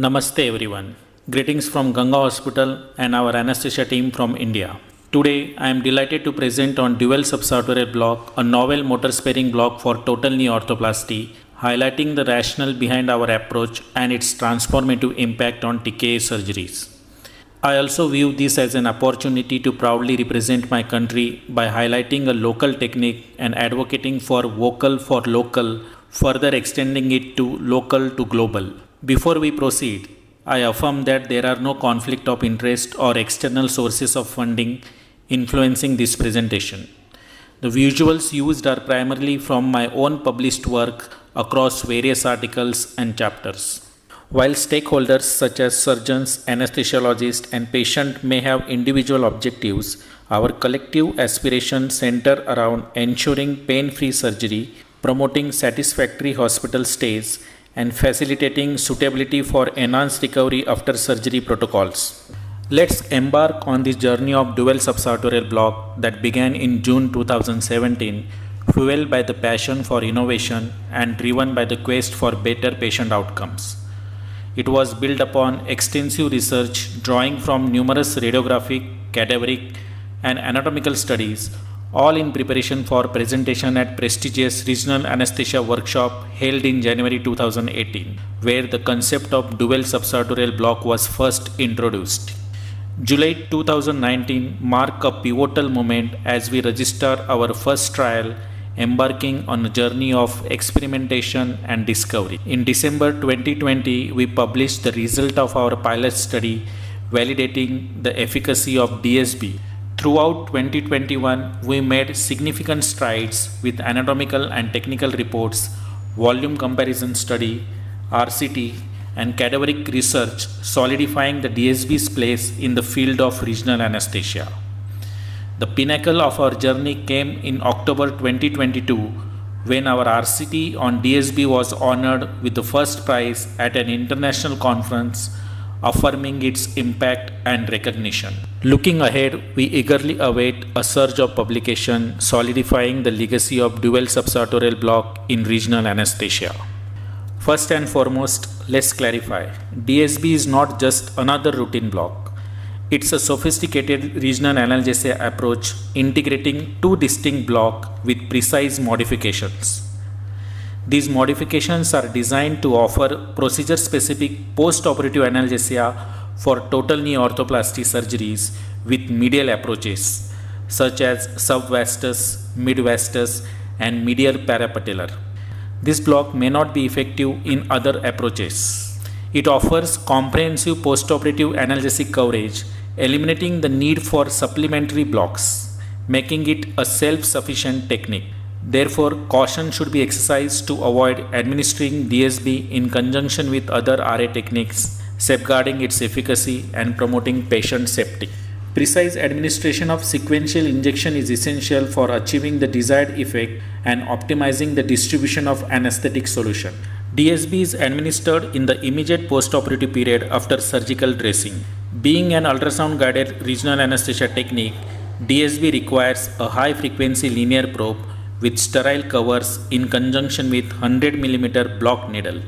Namaste everyone. Greetings from Ganga Hospital and our anesthesia team from India. Today I am delighted to present on dual subsartorial block, a novel motor sparing block for total knee orthoplasty, highlighting the rationale behind our approach and its transformative impact on TKA surgeries. I also view this as an opportunity to proudly represent my country by highlighting a local technique and advocating for vocal for local, further extending it to local to global. Before we proceed, I affirm that there are no conflict of interest or external sources of funding influencing this presentation. The visuals used are primarily from my own published work across various articles and chapters. While stakeholders such as surgeons, anesthesiologists, and patients may have individual objectives, our collective aspirations center around ensuring pain-free surgery, promoting satisfactory hospital stays, and facilitating suitability for enhanced recovery after surgery protocols. Let's embark on this journey of dual subsartorial block that began in June 2017, fueled by the passion for innovation and driven by the quest for better patient outcomes. It was built upon extensive research drawing from numerous radiographic, cadaveric, and anatomical studies, all in preparation for presentation at prestigious regional anesthesia workshop held in January 2018, where the concept of dual subsartorial block was first introduced. July 2019 marked a pivotal moment as we registered our first trial, embarking on a journey of experimentation and discovery. In December 2020, we published the result of our pilot study validating the efficacy of DSB. Throughout 2021, we made significant strides with anatomical and technical reports, volume comparison study, RCT, and cadaveric research, solidifying the DSB's place in the field of regional anesthesia. The pinnacle of our journey came in October 2022, when our RCT on DSB was honored with the first prize at an international conference, affirming its impact and recognition. Looking ahead, we eagerly await a surge of publication solidifying the legacy of dual subsartorial block in regional anesthesia. First and foremost, let's clarify. DSB is not just another routine block. It's a sophisticated regional analgesia approach integrating two distinct blocks with precise modifications. These modifications are designed to offer procedure-specific post-operative analgesia for total knee orthoplasty surgeries with medial approaches such as subvastus, midvastus, and medial parapatellar. This block may not be effective in other approaches. It offers comprehensive post-operative analgesic coverage, eliminating the need for supplementary blocks, making it a self-sufficient technique. Therefore, caution should be exercised to avoid administering DSB in conjunction with other RA techniques, safeguarding its efficacy and promoting patient safety. Precise administration of sequential injection is essential for achieving the desired effect and optimizing the distribution of anesthetic solution. DSB is administered in the immediate postoperative period after surgical dressing. Being an ultrasound-guided regional anesthesia technique, DSB requires a high-frequency linear probe with sterile covers in conjunction with 100 mm block needle.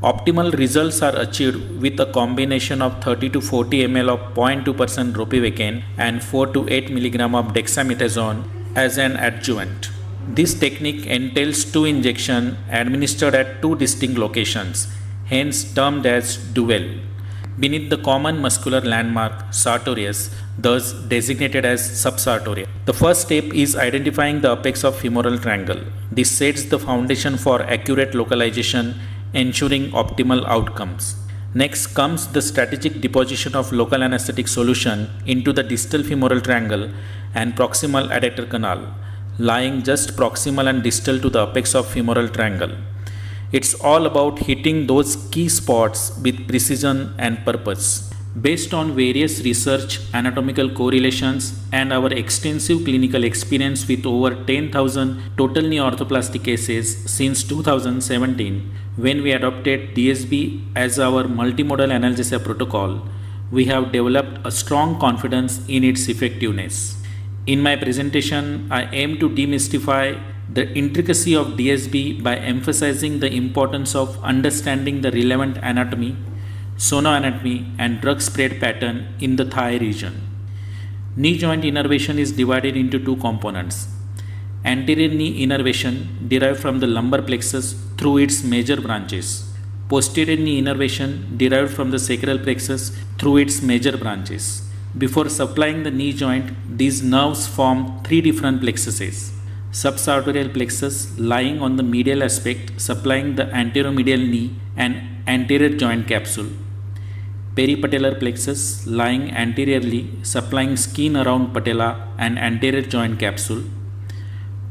Optimal results are achieved with a combination of 30 to 40 ml of 0.2% ropivacaine and 4 to 8 mg of dexamethasone as an adjuvant. This technique entails two injections administered at two distinct locations, hence termed as dual, beneath the common muscular landmark sartorius, thus designated as subsartorial. The first step is identifying the apex of femoral triangle. This sets the foundation for accurate localization, ensuring optimal outcomes. Next comes the strategic deposition of local anesthetic solution into the distal femoral triangle and proximal adductor canal, lying just proximal and distal to the apex of femoral triangle. It's all about hitting those key spots with precision and purpose. Based on various research, anatomical correlations, and our extensive clinical experience with over 10,000 total knee orthoplasty cases since 2017, when we adopted DSB as our multimodal analgesia protocol, we have developed a strong confidence in its effectiveness. In my presentation, I aim to demystify the intricacy of DSB by emphasizing the importance of understanding the relevant anatomy, sonoanatomy and drug spread pattern in the thigh region. Knee joint innervation is divided into two components. Anterior knee innervation derived from the lumbar plexus through its major branches. Posterior knee innervation derived from the sacral plexus through its major branches. Before supplying the knee joint, these nerves form three different plexuses. Subsartorial plexus lying on the medial aspect supplying the anteromedial knee and anterior joint capsule. Peripatellar plexus lying anteriorly supplying skin around patella and anterior joint capsule.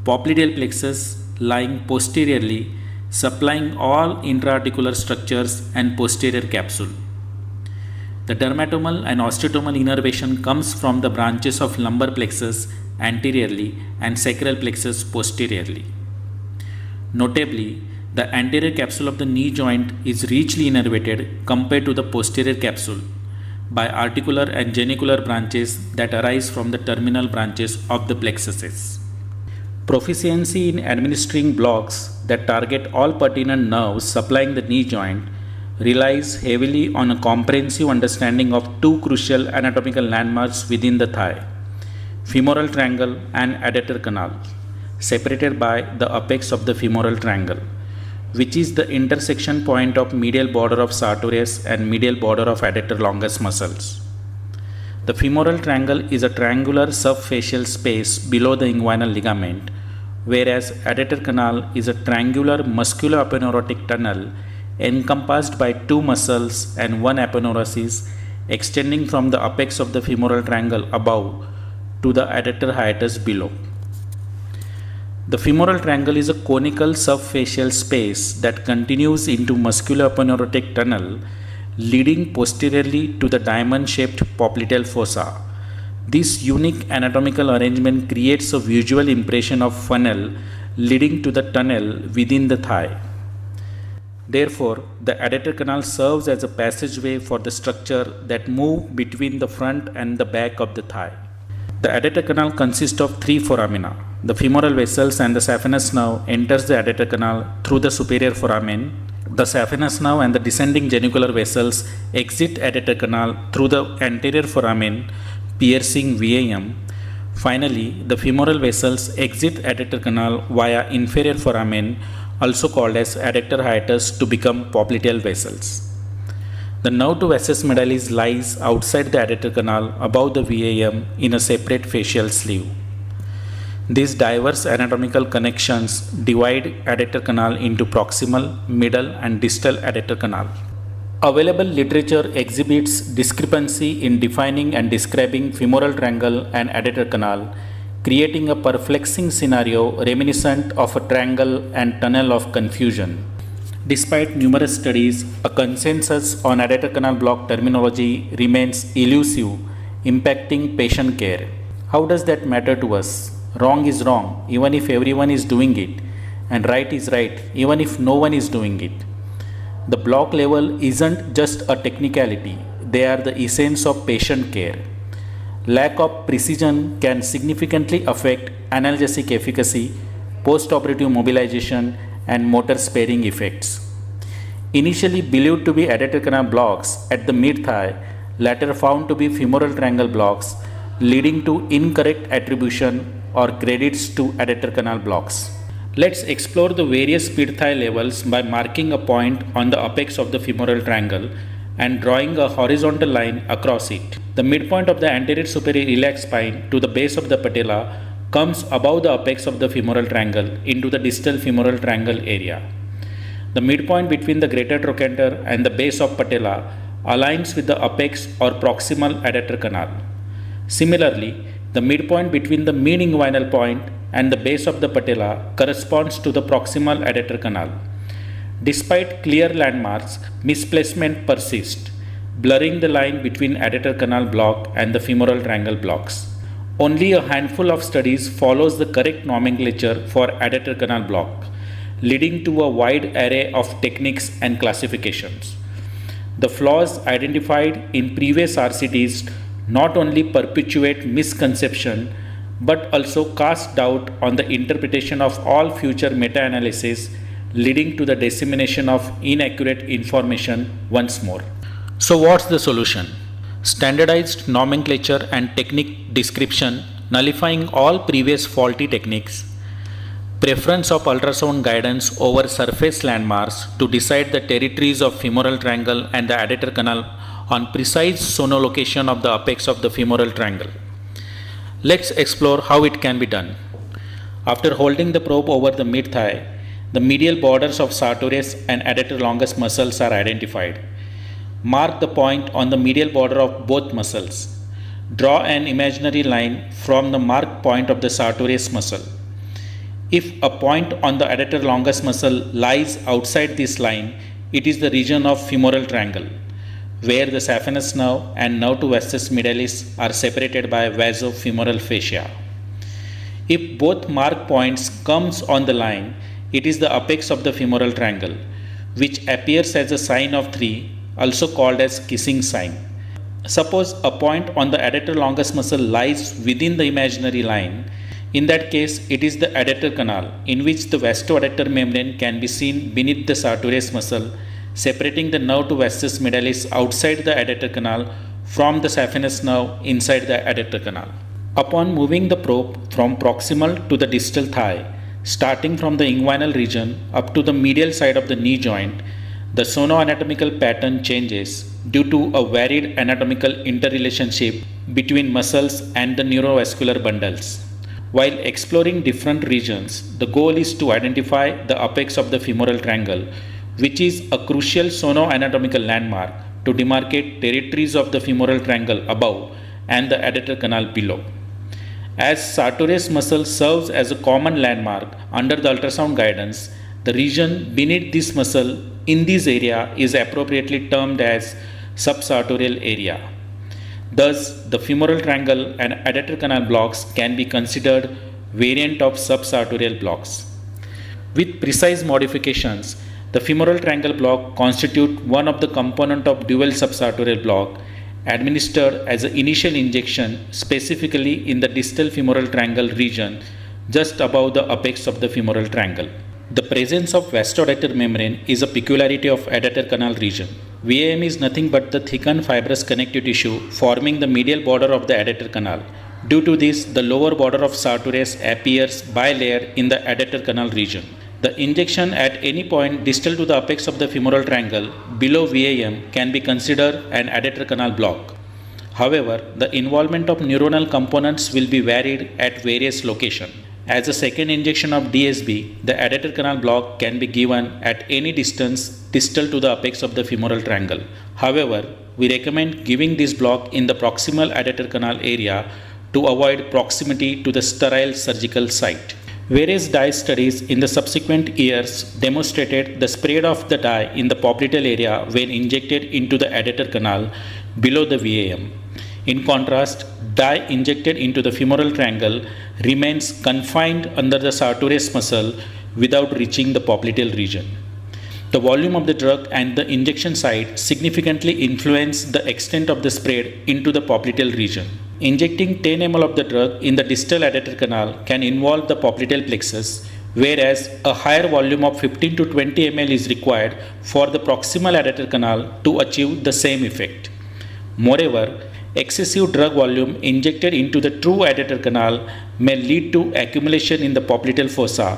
Popliteal plexus lying posteriorly supplying all intra-articular structures and posterior capsule. The dermatomal and osteotomal innervation comes from the branches of lumbar plexus anteriorly and sacral plexus posteriorly. Notably, the anterior capsule of the knee joint is richly innervated compared to the posterior capsule by articular and genicular branches that arise from the terminal branches of the plexuses. Proficiency in administering blocks that target all pertinent nerves supplying the knee joint relies heavily on a comprehensive understanding of two crucial anatomical landmarks within the thigh: femoral triangle and adductor canal, separated by the apex of the femoral triangle, which is the intersection point of medial border of sartorius and medial border of adductor longus muscles. The femoral triangle is a triangular subfacial space below the inguinal ligament, whereas adductor canal is a triangular musculo-aponeurotic tunnel encompassed by two muscles and one aponeurosis extending from the apex of the femoral triangle above to the adductor hiatus below. The femoral triangle is a conical subfacial space that continues into musculo-aponeurotic tunnel leading posteriorly to the diamond-shaped popliteal fossa. This unique anatomical arrangement creates a visual impression of funnel leading to the tunnel within the thigh. Therefore, the adductor canal serves as a passageway for the structure that move between the front and the back of the thigh. The adductor canal consists of three foramina. The femoral vessels and the saphenous nerve enters the adductor canal through the superior foramen. The saphenous nerve and the descending genicular vessels exit adductor canal through the anterior foramen, piercing VAM. Finally, the femoral vessels exit adductor canal via inferior foramen, also called as adductor hiatus, to become popliteal vessels. The nerve to vastus medalis lies outside the adductor canal above the VAM in a separate facial sleeve. These diverse anatomical connections divide adductor canal into proximal, middle and distal adductor canal. Available literature exhibits discrepancy in defining and describing femoral triangle and adductor canal, creating a perplexing scenario reminiscent of a triangle and tunnel of confusion. Despite numerous studies, a consensus on adductor canal block terminology remains elusive, impacting patient care. How does that matter to us? Wrong is wrong, even if everyone is doing it, and right is right, even if no one is doing it. The block level isn't just a technicality, they are the essence of patient care. Lack of precision can significantly affect analgesic efficacy, post-operative mobilization, and motor sparing effects. Initially believed to be adductor canal blocks at the mid-thigh, later found to be femoral triangle blocks, leading to incorrect attribution or credits to adductor canal blocks. Let's explore the various mid-thigh levels by marking a point on the apex of the femoral triangle and drawing a horizontal line across it. The midpoint of the anterior superior iliac spine to the base of the patella comes above the apex of the femoral triangle into the distal femoral triangle area. The midpoint between the greater trochanter and the base of patella aligns with the apex or proximal adductor canal. Similarly, the midpoint between the mid-inguinal point and the base of the patella corresponds to the proximal adductor canal. Despite clear landmarks, misplacement persists, blurring the line between adductor canal block and the femoral triangle blocks. Only a handful of studies follows the correct nomenclature for adductor canal block, leading to a wide array of techniques and classifications. The flaws identified in previous RCTs not only perpetuate misconception but also cast doubt on the interpretation of all future meta-analysis, leading to the dissemination of inaccurate information once more. So what's the solution? Standardized nomenclature and technique description nullifying all previous faulty techniques. Preference of ultrasound guidance over surface landmarks to decide the territories of femoral triangle and the adductor canal on precise sonolocation of the apex of the femoral triangle. Let's explore how it can be done. After holding the probe over the mid-thigh, the medial borders of sartorius and adductor longus muscles are identified. Mark the point on the medial border of both muscles. Draw an imaginary line from the marked point of the sartorius muscle. If a point on the adductor longus muscle lies outside this line, it is the region of femoral triangle, where the saphenous nerve and nerve to vastus medialis are separated by vasofemoral fascia. If both marked points comes on the line, it is the apex of the femoral triangle, which appears as a sign of 3, also called as kissing sign. Suppose a point on the adductor longus muscle lies within the imaginary line. In that case, it is the adductor canal, in which the vasto-adductor membrane can be seen beneath the sartorius muscle, separating the nerve to vastus medialis outside the adductor canal from the saphenous nerve inside the adductor canal. Upon moving the probe from proximal to the distal thigh, starting from the inguinal region up to the medial side of the knee joint, the sono-anatomical pattern changes due to a varied anatomical interrelationship between muscles and the neurovascular bundles. While exploring different regions, the goal is to identify the apex of the femoral triangle, which is a crucial sono-anatomical landmark to demarcate territories of the femoral triangle above and the adductor canal below. As sartorius muscle serves as a common landmark under the ultrasound guidance, the region beneath this muscle in this area is appropriately termed as subsartorial area. Thus, the femoral triangle and adductor canal blocks can be considered variant of subsartorial blocks. With precise modifications, the femoral triangle block constitute one of the component of dual subsartorial block administered as an initial injection specifically in the distal femoral triangle region just above the apex of the femoral triangle. The presence of vasto-adductor membrane is a peculiarity of adductor canal region. VAM is nothing but the thickened fibrous connective tissue forming the medial border of the adductor canal. Due to this, the lower border of sartorius appears bilayer in the adductor canal region. The injection at any point distal to the apex of the femoral triangle below VAM can be considered an adductor canal block. However, the involvement of neuronal components will be varied at various locations. As a second injection of DSB, the adductor canal block can be given at any distance distal to the apex of the femoral triangle. However, we recommend giving this block in the proximal adductor canal area to avoid proximity to the sterile surgical site. Various dye studies in the subsequent years demonstrated the spread of the dye in the popliteal area when injected into the adductor canal below the VAM. In contrast, dye injected into the femoral triangle remains confined under the sartorius muscle without reaching the popliteal region. The volume of the drug and the injection site significantly influence the extent of the spread into the popliteal region. Injecting 10 ml of the drug in the distal adductor canal can involve the popliteal plexus, whereas a higher volume of 15 to 20 ml is required for the proximal adductor canal to achieve the same effect. Moreover, excessive drug volume injected into the true adductor canal may lead to accumulation in the popliteal fossa,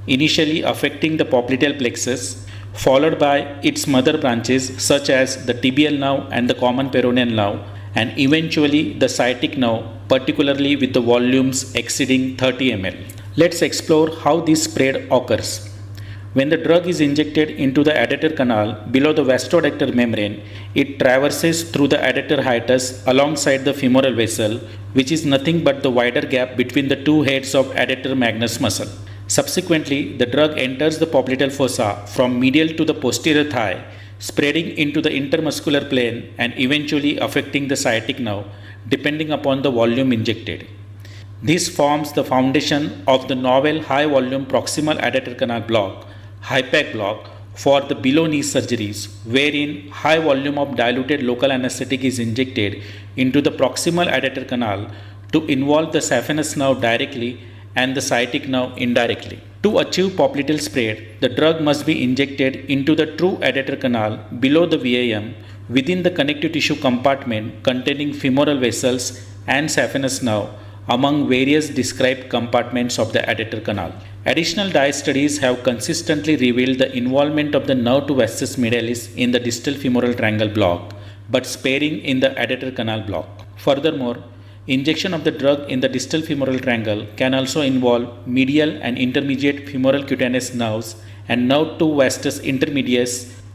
initially affecting the popliteal plexus, followed by its mother branches such as the tibial nerve and the common peroneal nerve, and eventually the sciatic nerve, particularly with the volumes exceeding 30 ml. Let's explore how this spread occurs. When the drug is injected into the adductor canal below the vasto-adductor membrane, it traverses through the adductor hiatus alongside the femoral vessel, which is nothing but the wider gap between the two heads of adductor magnus muscle. Subsequently, the drug enters the popliteal fossa from medial to the posterior thigh, spreading into the intermuscular plane and eventually affecting the sciatic nerve, depending upon the volume injected. This forms the foundation of the novel high-volume proximal adductor canal block, HIPAC block, for the below-knee surgeries, wherein high volume of diluted local anesthetic is injected into the proximal adductor canal to involve the saphenous nerve directly and the sciatic nerve indirectly. To achieve popliteal spread, the drug must be injected into the true adductor canal below the VAM within the connective tissue compartment containing femoral vessels and saphenous nerve among various described compartments of the adductor canal. Additional dye studies have consistently revealed the involvement of the nerve to vastus medialis in the distal femoral triangle block, but sparing in the adductor canal block. Furthermore, injection of the drug in the distal femoral triangle can also involve medial and intermediate femoral cutaneous nerves and nerve to vastus intermedius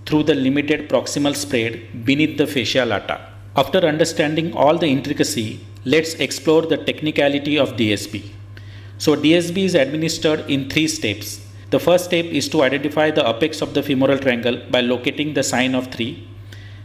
through the limited proximal spread beneath the fascia lata. After understanding all the intricacy, let's explore the technicality of DSB. So DSB is administered in 3 steps. The first step is to identify the apex of the femoral triangle by locating the sign of 3.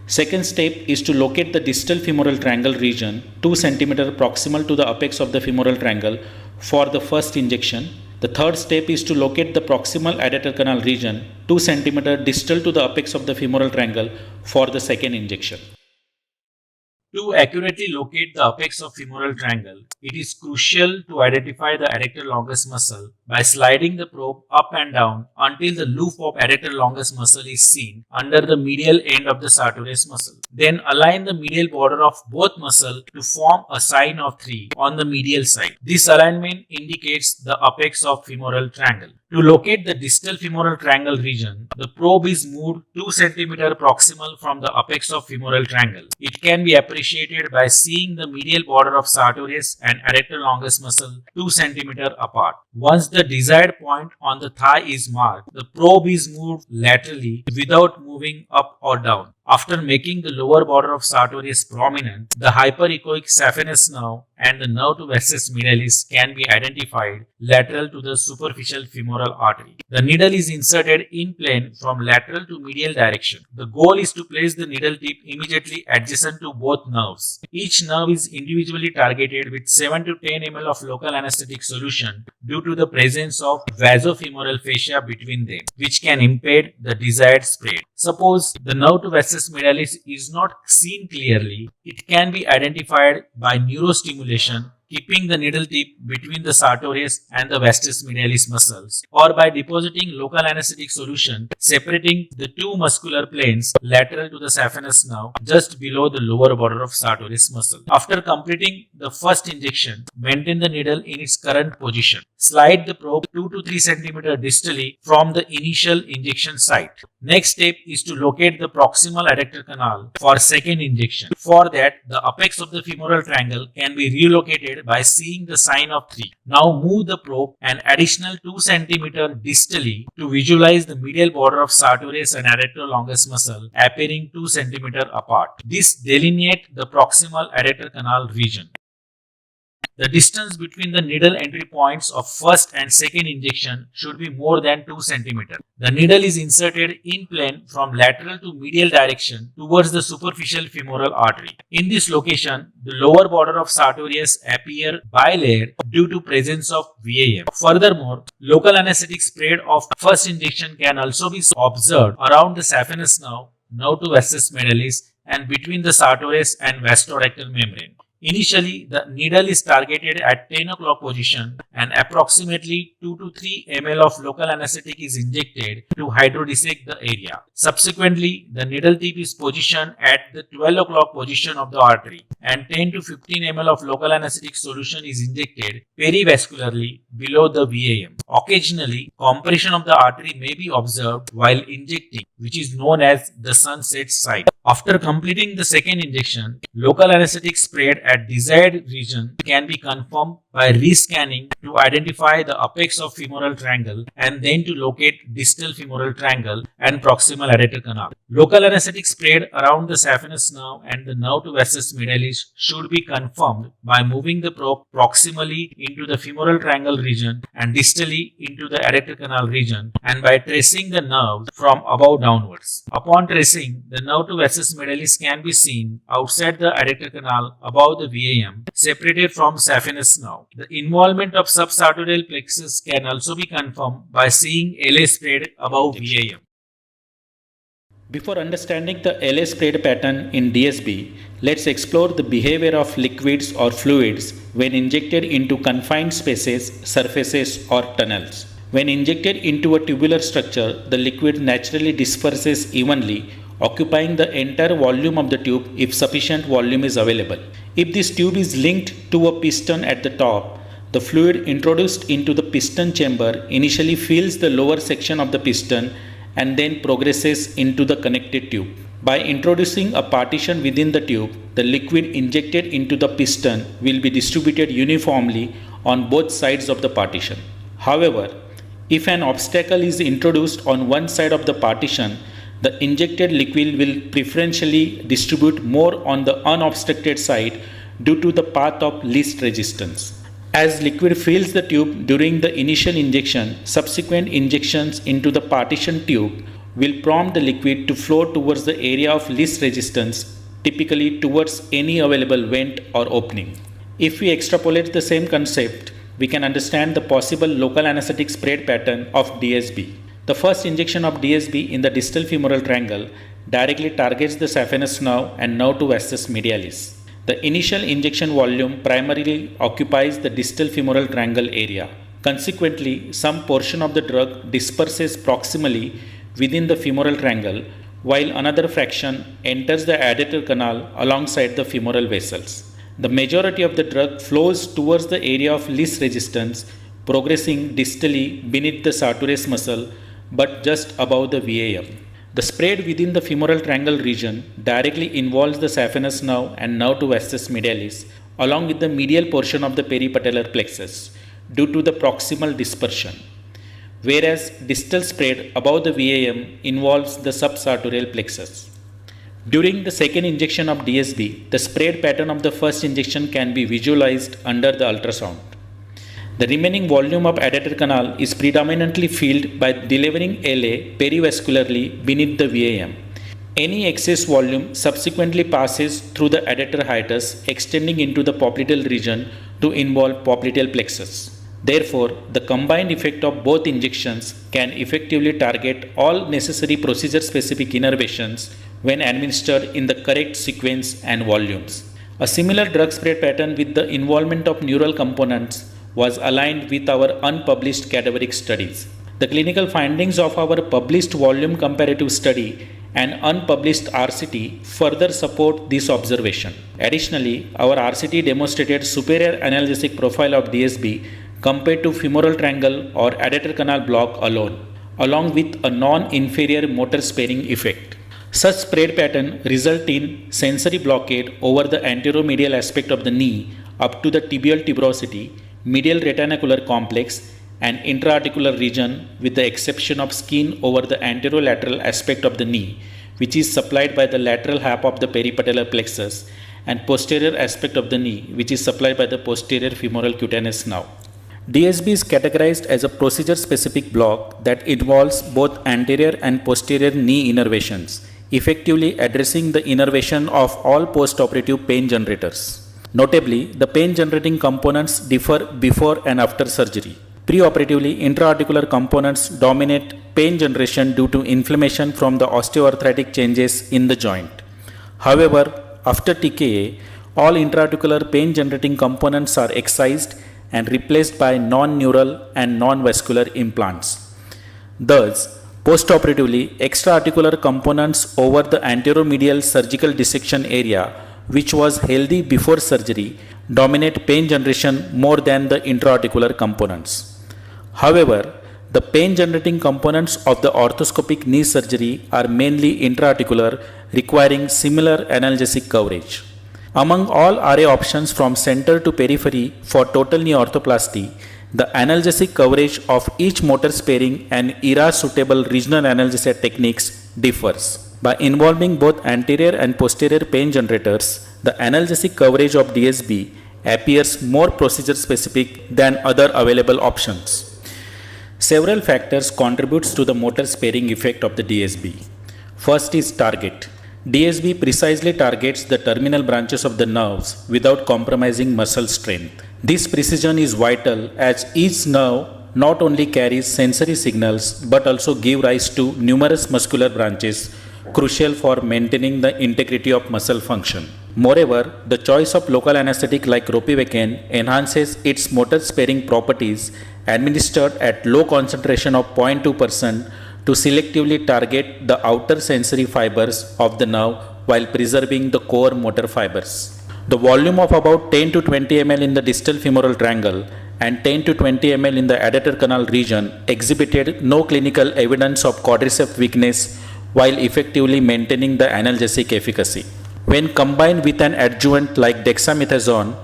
Second step is to locate the distal femoral triangle region 2 cm proximal to the apex of the femoral triangle for the first injection. The third step is to locate the proximal adductor canal region 2 cm distal to the apex of the femoral triangle for the second injection. To accurately locate the apex of femoral triangle, it is crucial to identify the adductor longus muscle by sliding the probe up and down until the loop of adductor longus muscle is seen under the medial end of the sartorius muscle. Then align the medial border of both muscles to form a sign of 3 on the medial side. This alignment indicates the apex of femoral triangle. To locate the distal femoral triangle region, the probe is moved 2 cm proximal from the apex of femoral triangle. It can be appreciated by seeing the medial border of sartorius and adductor longus muscle 2 cm apart. Once the desired point on the thigh is marked, the probe is moved laterally without moving up or down. After making the lower border of sartorius prominent, the hyperechoic saphenous nerve and the nerve to vastus medialis can be identified lateral to the superficial femoral artery. The needle is inserted in plane from lateral to medial direction. The goal is to place the needle tip immediately adjacent to both nerves. Each nerve is individually targeted with 7 to 10 ml of local anesthetic solution due to the presence of vasofemoral fascia between them, which can impede the desired spread. Suppose the nerve to vastus medialis is not seen clearly, it can be identified by neurostimulation, keeping the needle tip between the sartorius and the vastus medialis muscles, or by depositing local anesthetic solution separating the two muscular planes lateral to the saphenous nerve just below the lower border of sartorius muscle. After completing the first injection, maintain the needle in its current position. Slide the probe 2 to 3 cm distally from the initial injection site. Next step is to locate the proximal adductor canal for second injection. For that, the apex of the femoral triangle can be relocated by seeing the sign of 3. Now move the probe an additional 2 cm distally to visualize the medial border of sartorius and adductor longus muscle appearing 2 cm apart. This delineates the proximal adductor canal region. The distance between the needle entry points of first and second injection should be more than 2 cm. The needle is inserted in plane from lateral to medial direction towards the superficial femoral artery. In this location, the lower border of sartorius appear bilayered due to presence of VAM. Furthermore, local anesthetic spread of first injection can also be observed around the saphenous nerve, nerve to vastus medialis, and between the sartorius and vastorectal membrane. Initially, the needle is targeted at 10 o'clock position and approximately 2 to 3 ml of local anesthetic is injected to hydrodissect the area. Subsequently, the needle tip is positioned at the 12 o'clock position of the artery and 10 to 15 ml of local anesthetic solution is injected perivascularly below the VAM. Occasionally, compression of the artery may be observed while injecting, which is known as the sunset site. After completing the second injection, local anesthetic spread at desired region can be confirmed by rescanning to identify the apex of femoral triangle and then to locate distal femoral triangle and proximal adductor canal. Local anesthetic spread around the saphenous nerve and the nerve to vastus medialis should be confirmed by moving the probe proximally into the femoral triangle region and distally into the adductor canal region and by tracing the nerves from above downwards. Upon tracing, the nerve to vastus medialis can be seen outside the adductor canal above the VAM, separated from saphenous nerve. The involvement of subsartorial plexus can also be confirmed by seeing LA spread above VAM. Before understanding the LA spread pattern in DSB, let's explore the behavior of liquids or fluids when injected into confined spaces, surfaces or tunnels. When injected into a tubular structure, the liquid naturally disperses evenly, occupying the entire volume of the tube if sufficient volume is available. If this tube is linked to a piston at the top, the fluid introduced into the piston chamber initially fills the lower section of the piston and then progresses into the connected tube. By introducing a partition within the tube, the liquid injected into the piston will be distributed uniformly on both sides of the partition. However, if an obstacle is introduced on one side of the partition, the injected liquid will preferentially distribute more on the unobstructed side due to the path of least resistance. As liquid fills the tube during the initial injection, subsequent injections into the partition tube will prompt the liquid to flow towards the area of least resistance, typically towards any available vent or opening. If we extrapolate the same concept, we can understand the possible local anesthetic spread pattern of DSB. The first injection of DSB in the distal femoral triangle directly targets the saphenous nerve and nerve to vastus medialis. The initial injection volume primarily occupies the distal femoral triangle area. Consequently, some portion of the drug disperses proximally within the femoral triangle, while another fraction enters the adductor canal alongside the femoral vessels. The majority of the drug flows towards the area of least resistance, progressing distally beneath the sartorius muscle but just above the VAM. The spread within the femoral triangle region directly involves the saphenous nerve and nerve to vastus medialis, along with the medial portion of the peripatellar plexus, due to the proximal dispersion, whereas distal spread above the VAM involves the subsartorial plexus. During the second injection of DSB, the spread pattern of the first injection can be visualized under the ultrasound. The remaining volume of adductor canal is predominantly filled by delivering LA perivascularly beneath the VAM. Any excess volume subsequently passes through the adductor hiatus, extending into the popliteal region to involve popliteal plexus. Therefore, the combined effect of both injections can effectively target all necessary procedure-specific innervations when administered in the correct sequence and volumes. A similar drug spread pattern with the involvement of neural components was aligned with our unpublished cadaveric studies. The clinical findings of our published volume comparative study and unpublished RCT further support this observation. Additionally, our RCT demonstrated superior analgesic profile of DSB compared to femoral triangle or adductor canal block alone, along with a non-inferior motor sparing effect. Such spread pattern result in sensory blockade over the anteromedial aspect of the knee up to the tibial tuberosity, medial retinacular complex, and intra-articular region, with the exception of skin over the anterolateral aspect of the knee, which is supplied by the lateral half of the peripatellar plexus, and posterior aspect of the knee, which is supplied by the posterior femoral cutaneous nerve. DSB is categorized as a procedure-specific block that involves both anterior and posterior knee innervations, effectively addressing the innervation of all post-operative pain generators. Notably, the pain-generating components differ before and after surgery. Preoperatively, intra-articular components dominate pain generation due to inflammation from the osteoarthritic changes in the joint. However, after TKA, all intra-articular pain-generating components are excised and replaced by non-neural and non-vascular implants. Thus, postoperatively, extra-articular components over the anteromedial surgical dissection area, which was healthy before surgery, dominate pain generation more than the intra-articular components. However, the pain-generating components of the orthoscopic knee surgery are mainly intra-articular, requiring similar analgesic coverage. Among all RA options from center to periphery for total knee orthoplasty, the analgesic coverage of each motor sparing and ERA-suitable regional analgesia techniques differs. By involving both anterior and posterior pain generators, the analgesic coverage of DSB appears more procedure-specific than other available options. Several factors contribute to the motor sparing effect of the DSB. First is target. DSB precisely targets the terminal branches of the nerves without compromising muscle strength. This precision is vital as each nerve not only carries sensory signals but also gives rise to numerous muscular branches crucial for maintaining the integrity of muscle function. Moreover, the choice of local anesthetic like ropivacaine enhances its motor sparing properties administered at low concentration of 0.2% to selectively target the outer sensory fibers of the nerve while preserving the core motor fibers. The volume of about 10 to 20 ml in the distal femoral triangle and 10 to 20 ml in the adductor canal region exhibited no clinical evidence of quadriceps weakness while effectively maintaining the analgesic efficacy. When combined with an adjuvant like dexamethasone,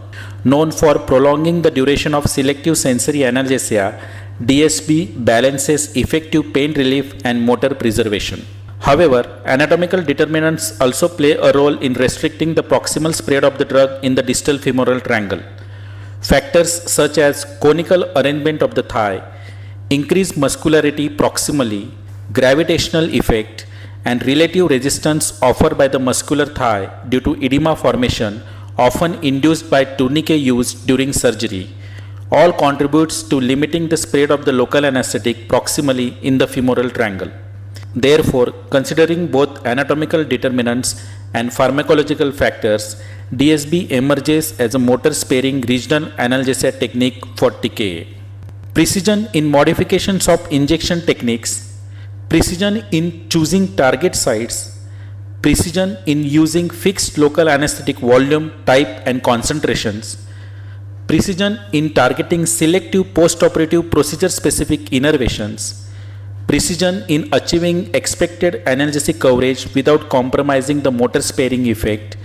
known for prolonging the duration of selective sensory analgesia, DSB balances effective pain relief and motor preservation. However, anatomical determinants also play a role in restricting the proximal spread of the drug in the distal femoral triangle. Factors such as conical arrangement of the thigh, increased muscularity proximally, gravitational effect, and relative resistance offered by the muscular thigh due to edema formation often induced by tourniquet use during surgery, all contributes to limiting the spread of the local anesthetic proximally in the femoral triangle. Therefore, considering both anatomical determinants and pharmacological factors, DSB emerges as a motor-sparing regional analgesia technique for TKA. Precision in modifications of injection techniques, precision in choosing target sites, precision in using fixed local anesthetic volume, type and concentrations, precision in targeting selective post-operative procedure-specific innervations, precision in achieving expected analgesic coverage without compromising the motor sparing effect,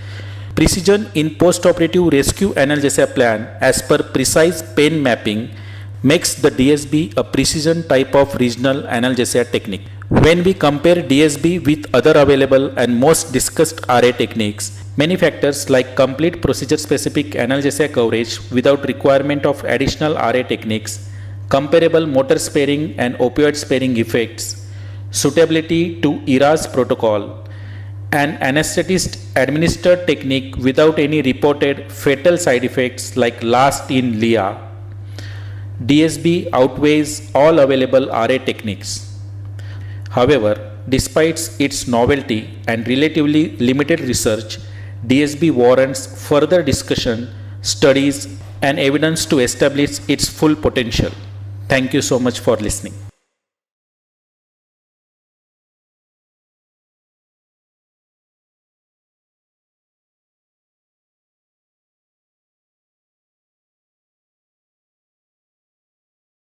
precision in post-operative rescue analgesia plan as per precise pain mapping makes the DSB a precision type of regional analgesia technique. When we compare DSB with other available and most discussed RA techniques, many factors like complete procedure-specific analgesia coverage without requirement of additional RA techniques, comparable motor sparing and opioid sparing effects, suitability to ERA's protocol, an anesthetist administered technique without any reported fatal side effects like last in LIA, DSB outweighs all available RA techniques. However, despite its novelty and relatively limited research, DSB warrants further discussion, studies, and evidence to establish its full potential. Thank you so much for listening.